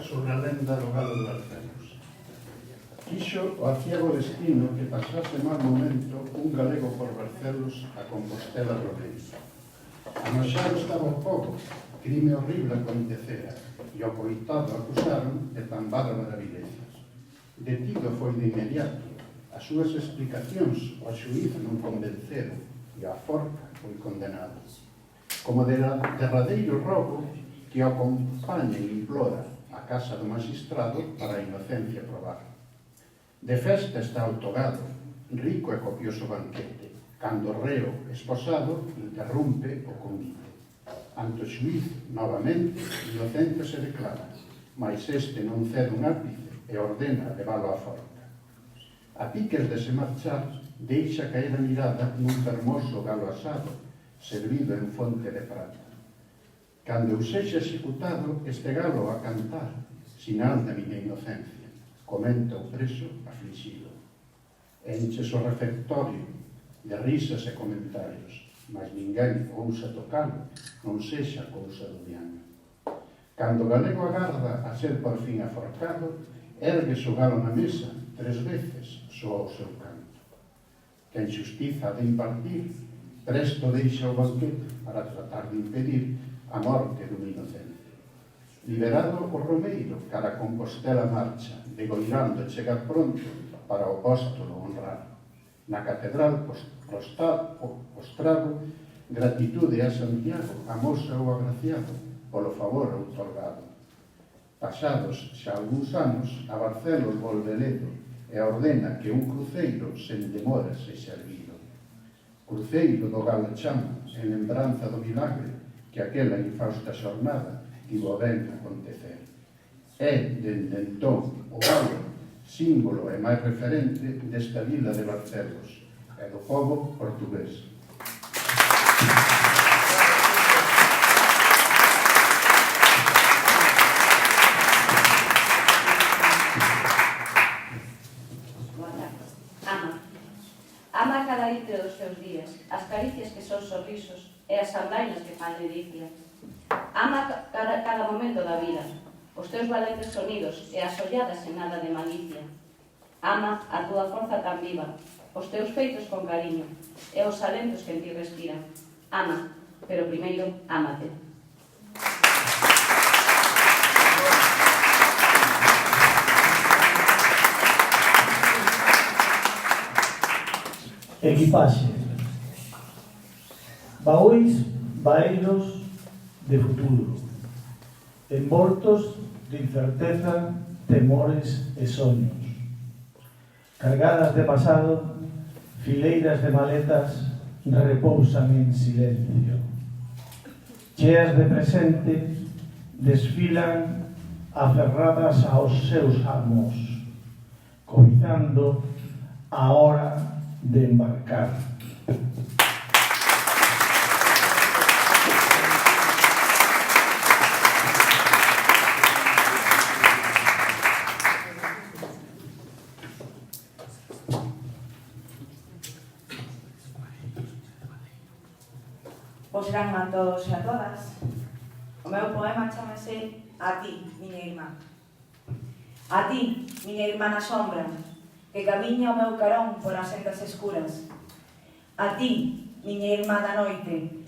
sobre a lenda do galo de Barcelos. Quixo o aciago destino que pasase mal momento un galego por Barcelos a Compostela Romeiro. Anoxado estaba o pobo, crime horrible acontecera, e o coitado acusaron de tan bárbara vileza. Detido foi de inmediato, as súas explicacións ao xuíz non convenceron, e a forca foi condenado. Como derradeiro rogo que o acompaña e implora a casa do magistrado para a inocencia probar. De festa está o togado, rico e copioso banquete, cando o reo esposado interrumpe o convite. Ante o xuíz, novamente, inocente se declara, mas este non cede un ápice e ordena levalo á forca. A piques de se marchar, deixa caer a mirada nun fermoso galo asado, servido en fonte de prata. Cando eu sexa executado, este galo a cantar, sinal da miña inocencia, comenta o preso afligido. Enches o refectorio de risas e comentarios, mas ninguén ousa tocalo, non sexa cousa do diano. Cando o galego agarda a ser por fin aforcado, ergues o galo na mesa, 3 veces soa o seu canto. Quen xustiza de impartir, presto deixa o banquete para tratar de impedir a morte dun inocente. Liberado o Romeiro, cara Compostela marcha, degoirando e chegar pronto para o apóstolo honrar. Na catedral postrado, gratitude a Santiago, amosa o agraciado, polo favor outorgado. Pasados xa algúns anos, a Barcelos volve Ledo e ordena que un cruceiro sen demora sexa erguido. Cruceiro do galo chama, en lembranza do milagre que aquela infausta xornada tivo ben acontecer. É, dende entón, o galo, símbolo e máis referente desta vila de Barcelos e do pobo portugués. Ama cada intre dos seus días, as caricias que son sorrisos e as sandainas que fan ledicia. Ama cada momento da vida, os teus valentes sonidos e as olladas en nada de malicia. Ama a túa forza tan viva, os teus feitos con cariño e os alentos que en ti respiran. Ama, pero primeiro, ámate. Equipaxe. Baúis vaeiros de futuro, envoltos de incerteza, temores e soños. Cargadas de pasado, fileiras de maletas repousan en silencio. Cheas de presente, desfilan aferradas aos seus amos, cobizando a hora de embarcar. Pois eran a todos e a todas. O meu poema chamase A ti, miña irmá. A ti, miña irmá na sombra, que camiña o meu carón polas sendas escuras. A ti, miña irmá da noite,